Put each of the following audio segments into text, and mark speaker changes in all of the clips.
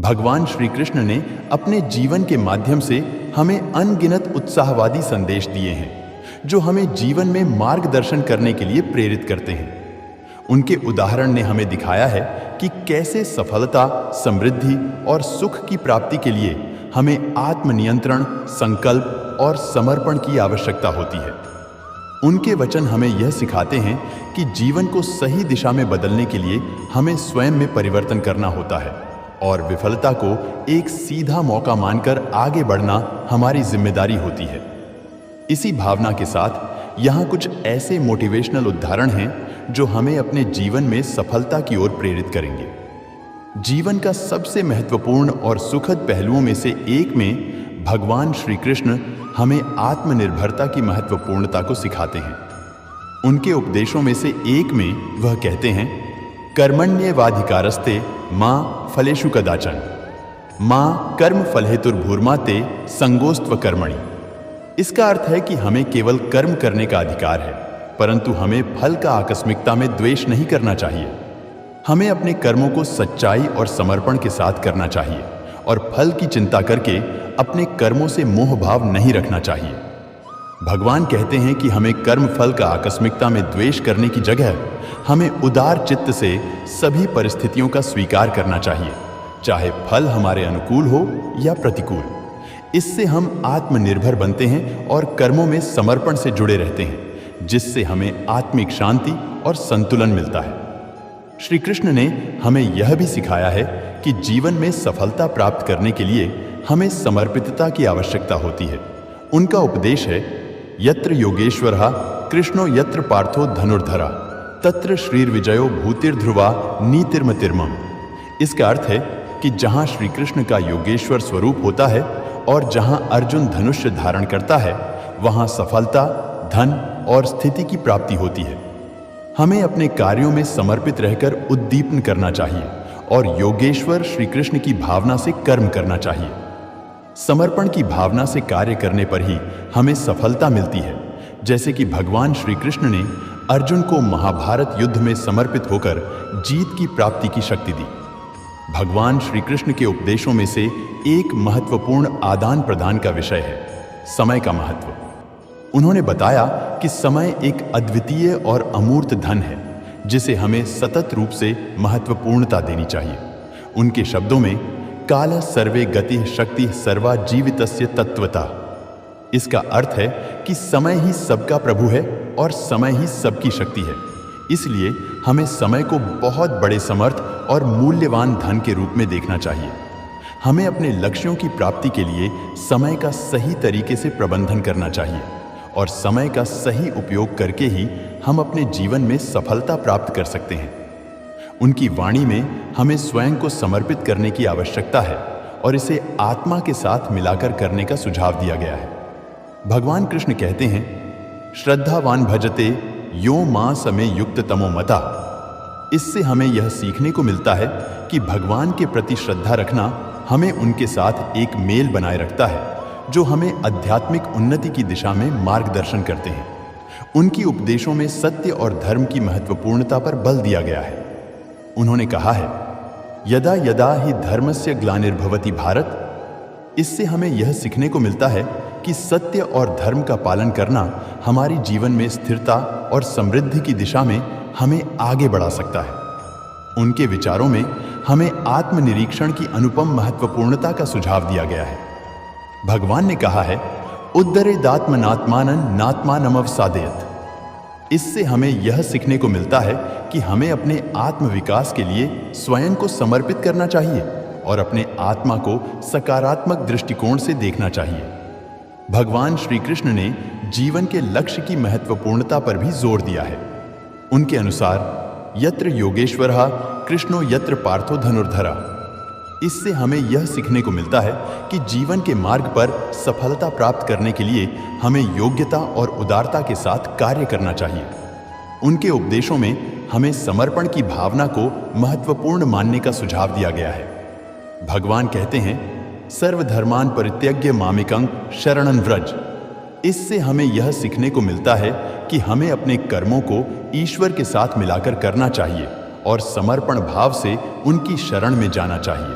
Speaker 1: भगवान श्री कृष्ण ने अपने जीवन के माध्यम से हमें अनगिनत उत्साहवादी संदेश दिए हैं जो हमें जीवन में मार्गदर्शन करने के लिए प्रेरित करते हैं। उनके उदाहरण ने हमें दिखाया है कि कैसे सफलता, समृद्धि और सुख की प्राप्ति के लिए हमें आत्मनियंत्रण, संकल्प और समर्पण की आवश्यकता होती है। उनके वचन हमें यह सिखाते हैं कि जीवन को सही दिशा में बदलने के लिए हमें स्वयं में परिवर्तन करना होता है और विफलता को एक सीधा मौका मानकर आगे बढ़ना हमारी जिम्मेदारी होती है। इसी भावना के साथ यहाँ कुछ ऐसे मोटिवेशनल उदाहरण हैं जो हमें अपने जीवन में सफलता की ओर प्रेरित करेंगे। जीवन का सबसे महत्वपूर्ण और सुखद पहलुओं में से एक में भगवान श्री कृष्ण हमें आत्मनिर्भरता की महत्वपूर्णता को सिखाते हैं। उनके उपदेशों में से एक में वह कहते हैं, कर्मण्येवाधिकारस्ते मां फलेषु कदाचन मां कर्म फलहेतुर्भूर्मा ते संगोस्त्व कर्मणि। इसका अर्थ है कि हमें केवल कर्म करने का अधिकार है, परंतु हमें फल का आकस्मिकता में द्वेष नहीं करना चाहिए। हमें अपने कर्मों को सच्चाई और समर्पण के साथ करना चाहिए और फल की चिंता करके अपने कर्मों से मोह भाव नहीं रखना चाहिए। भगवान कहते हैं कि हमें कर्म फल का आकस्मिकता में द्वेष करने की जगह हमें उदार चित्त से सभी परिस्थितियों का स्वीकार करना चाहिए, चाहे फल हमारे अनुकूल हो या प्रतिकूल। इससे हम आत्मनिर्भर बनते हैं और कर्मों में समर्पण से जुड़े रहते हैं, जिससे हमें आत्मिक शांति और संतुलन मिलता है। श्री कृष्ण ने हमें यह भी सिखाया है कि जीवन में सफलता प्राप्त करने के लिए हमें समर्पितता की आवश्यकता होती है। उनका उपदेश है, यत्र योगेश्वरः कृष्णो यत्र पार्थो धनुर्धरा तत्र श्रीर्विजयो भूतिर्ध्रुवा नीतिर्मतिर्मम। इसका अर्थ है कि जहां श्री कृष्ण का योगेश्वर स्वरूप होता है और जहां अर्जुन धनुष्य धारण करता है, वहां सफलता, धन और स्थिति की प्राप्ति होती है। हमें अपने कार्यों में समर्पित रहकर उद्दीपन करना चाहिए और योगेश्वर श्री कृष्ण की भावना से कर्म करना चाहिए। समर्पण की भावना से कार्य करने पर ही हमें सफलता मिलती है, जैसे कि भगवान श्री कृष्ण ने अर्जुन को महाभारत युद्ध में समर्पित होकर जीत की प्राप्ति की शक्ति दी। भगवान श्री कृष्ण के उपदेशों में से एक महत्वपूर्ण आदान प्रदान का विषय है समय का महत्व। उन्होंने बताया कि समय एक अद्वितीय और अमूर्त धन है, जिसे हमें सतत रूप से महत्वपूर्णता देनी चाहिए। उनके शब्दों में, काल सर्वे गति शक्ति सर्वा जीवितस्य तत्वता। इसका अर्थ है कि समय ही सबका प्रभु है और समय ही सबकी शक्ति है। इसलिए हमें समय को बहुत बड़े समर्थ और मूल्यवान धन के रूप में देखना चाहिए। हमें अपने लक्ष्यों की प्राप्ति के लिए समय का सही तरीके से प्रबंधन करना चाहिए और समय का सही उपयोग करके ही हम अपने जीवन में सफलता प्राप्त कर सकते हैं। उनकी वाणी में हमें स्वयं को समर्पित करने की आवश्यकता है और इसे आत्मा के साथ मिलाकर करने का सुझाव दिया गया है। भगवान कृष्ण कहते हैं, श्रद्धावान भजते यो मां समे युक्त तमो मता। इससे हमें यह सीखने को मिलता है कि भगवान के प्रति श्रद्धा रखना हमें उनके साथ एक मेल बनाए रखता है, जो हमें आध्यात्मिक उन्नति की दिशा में मार्गदर्शन करते हैं। उनकी उपदेशों में सत्य और धर्म की महत्वपूर्णता पर बल दिया गया है। उन्होंने कहा है, यदा यदा ही धर्मस्य ग्लानिर्भवति भारत। इससे हमें यह सीखने को मिलता है कि सत्य और धर्म का पालन करना हमारी जीवन में स्थिरता और समृद्धि की दिशा में हमें आगे बढ़ा सकता है। उनके विचारों में हमें आत्मनिरीक्षण की अनुपम महत्वपूर्णता का सुझाव दिया गया है। भगवान ने कहा है, उद्धरेदात्मनात्मानं नात्मानमवसादयत्। इससे हमें यह सीखने को मिलता है कि हमें अपने आत्मविकास के लिए स्वयं को समर्पित करना चाहिए और अपने आत्मा को सकारात्मक दृष्टिकोण से देखना चाहिए। भगवान श्री कृष्ण ने जीवन के लक्ष्य की महत्वपूर्णता पर भी जोर दिया है। उनके अनुसार, यत्र योगेश्वरः कृष्णो यत्र पार्थो धनुर्धरा। इससे हमें यह सीखने को मिलता है कि जीवन के मार्ग पर सफलता प्राप्त करने के लिए हमें योग्यता और उदारता के साथ कार्य करना चाहिए। उनके उपदेशों में हमें समर्पण की भावना को महत्वपूर्ण मानने का सुझाव दिया गया है। भगवान कहते हैं, सर्वधर्मान परित्यज्य मामेकं शरणं व्रज। इससे हमें यह सीखने को मिलता है कि हमें अपने कर्मों को ईश्वर के साथ मिलाकर करना चाहिए और समर्पण भाव से उनकी शरण में जाना चाहिए।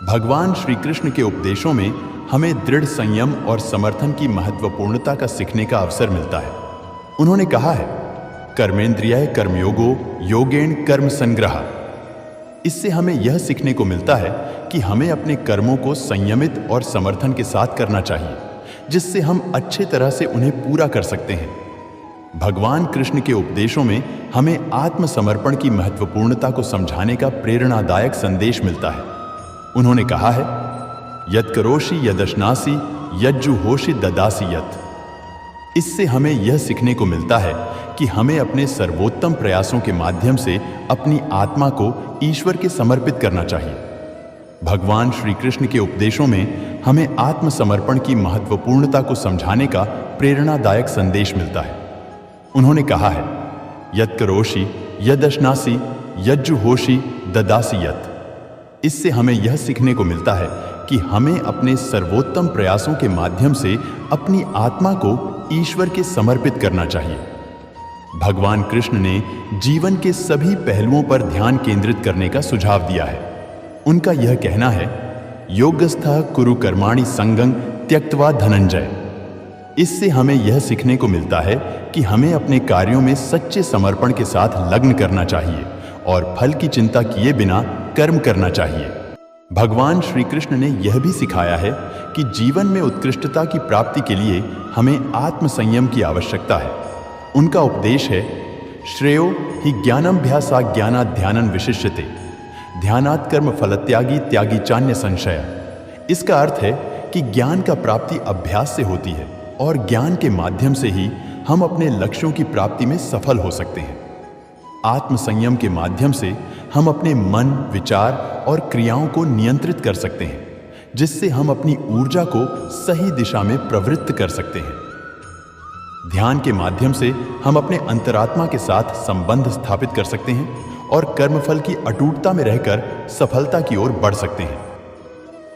Speaker 1: भगवान श्री कृष्ण के उपदेशों में हमें दृढ़ संयम और समर्थन की महत्वपूर्णता का सीखने का अवसर मिलता है। उन्होंने कहा है, कर्मेंद्रियाय कर्मयोगो योगेण कर्म संग्रह। इससे हमें यह सीखने को मिलता है कि हमें अपने कर्मों को संयमित और समर्थन के साथ करना चाहिए, जिससे हम अच्छे तरह से उन्हें पूरा कर सकते हैं। भगवान कृष्ण के उपदेशों में हमें आत्मसमर्पण की महत्वपूर्णता को समझाने का प्रेरणादायक संदेश मिलता है। उन्होंने कहा है, यत्करोषि यदश्नासि यज्जुहोषि ददासि यत्। इससे हमें यह सीखने को मिलता है कि हमें अपने सर्वोत्तम प्रयासों के माध्यम से अपनी आत्मा को ईश्वर के समर्पित करना चाहिए। भगवान श्री कृष्ण के उपदेशों में हमें आत्मसमर्पण की महत्वपूर्णता को समझाने का प्रेरणादायक संदेश मिलता है। उन्होंने कहा है, यत्करोषि यदश्नासि यज्जुहोषि ददासि यत्। इससे हमें यह सीखने को मिलता है कि हमें अपने सर्वोत्तम प्रयासों के माध्यम से अपनी आत्मा को ईश्वर के समर्पित करना चाहिए। भगवान कृष्ण ने जीवन के सभी पहलुओं पर ध्यान केंद्रित करने का सुझाव दिया है। उनका यह कहना है, योगस्थः कुरु कर्माणि संगं त्यक्त्वा धनंजय। इससे हमें यह सीखने को मिलता है कि हमें अपने कार्यों में सच्चे समर्पण के साथ लग्न करना चाहिए और फल की चिंता किए बिना कर्म करना चाहिए। भगवान श्री कृष्ण ने यह भी सिखाया है कि जीवन में उत्कृष्टता की प्राप्ति के लिए हमें आत्मसंयम की आवश्यकता है। उनका उपदेश है, श्रेयो हि ज्ञानमभ्यासात् ज्ञानात् ध्यानं विशिष्यते ध्यानात् कर्म फलत्यागी त्यागी चान्य संशय। इसका अर्थ है कि ज्ञान का प्राप्ति अभ्यास से होती है और ज्ञान के माध्यम से ही हम अपने लक्ष्यों की प्राप्ति में सफल हो सकते हैं। आत्मसंयम के माध्यम से हम अपने मन, विचार और क्रियाओं को नियंत्रित कर सकते हैं, जिससे हम अपनी ऊर्जा को सही दिशा में प्रवृत्त कर सकते हैं। ध्यान के माध्यम से हम अपने अंतरात्मा के साथ संबंध स्थापित कर सकते हैं और कर्मफल की अटूटता में रहकर सफलता की ओर बढ़ सकते हैं।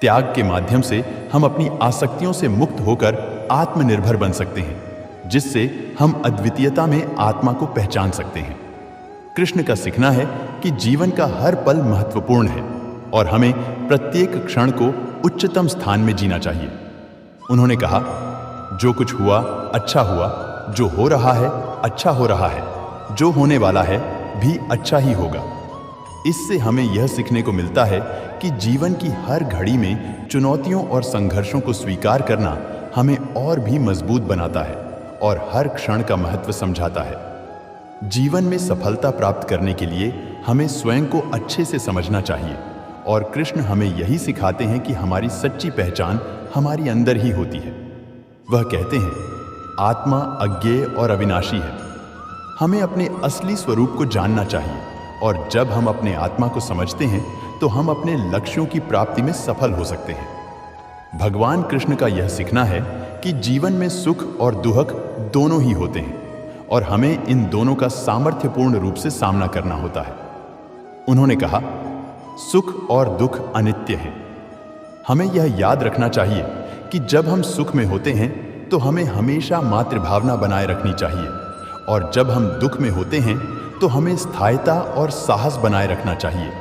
Speaker 1: त्याग के माध्यम से हम अपनी आसक्तियों से मुक्त होकर आत्मनिर्भर बन सकते हैं, जिससे हम अद्वितीयता में आत्मा को पहचान सकते हैं। कृष्ण का सीखना है कि जीवन का हर पल महत्वपूर्ण है और हमें प्रत्येक क्षण को उच्चतम स्थान में जीना चाहिए। उन्होंने कहा, जो कुछ हुआ अच्छा हुआ, जो हो रहा है अच्छा हो रहा है, जो होने वाला है भी अच्छा ही होगा। इससे हमें यह सीखने को मिलता है कि जीवन की हर घड़ी में चुनौतियों और संघर्षों को स्वीकार करना हमें और भी मजबूत बनाता है और हर क्षण का महत्व समझाता है। जीवन में सफलता प्राप्त करने के लिए हमें स्वयं को अच्छे से समझना चाहिए और कृष्ण हमें यही सिखाते हैं कि हमारी सच्ची पहचान हमारी अंदर ही होती है। वह कहते हैं, आत्मा अज्ञेय और अविनाशी है। हमें अपने असली स्वरूप को जानना चाहिए और जब हम अपने आत्मा को समझते हैं तो हम अपने लक्ष्यों की प्राप्ति में सफल हो सकते हैं। भगवान कृष्ण का यह सीखना है कि जीवन में सुख और दुख दोनों ही होते हैं और हमें इन दोनों का सामर्थ्यपूर्ण रूप से सामना करना होता है। उन्होंने कहा, सुख और दुख अनित्य हैं। हमें यह याद रखना चाहिए कि जब हम सुख में होते हैं तो हमें हमेशा मातृभावना बनाए रखनी चाहिए और जब हम दुख में होते हैं तो हमें स्थायिता और साहस बनाए रखना चाहिए।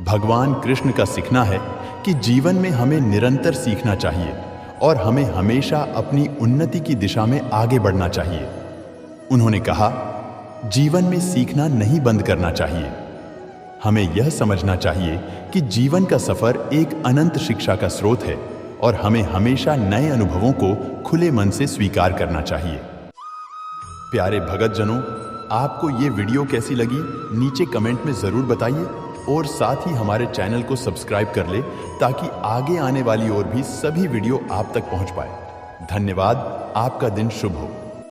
Speaker 1: भगवान कृष्ण का सीखना है कि जीवन में हमें निरंतर सीखना चाहिए और हमें हमेशा अपनी उन्नति की दिशा में आगे बढ़ना चाहिए। उन्होंने कहा, जीवन में सीखना नहीं बंद करना चाहिए। हमें यह समझना चाहिए कि जीवन का सफर एक अनंत शिक्षा का स्रोत है और हमें हमेशा नए अनुभवों को खुले मन से स्वीकार करना चाहिए। प्यारे भगत जनों, आपको ये वीडियो कैसी लगी नीचे कमेंट में ज़रूर बताइए और साथ ही हमारे चैनल को सब्सक्राइब कर ले ताकि आगे आने वाली और भी सभी वीडियो आप तक पहुंच पाए। धन्यवाद। आपका दिन शुभ हो।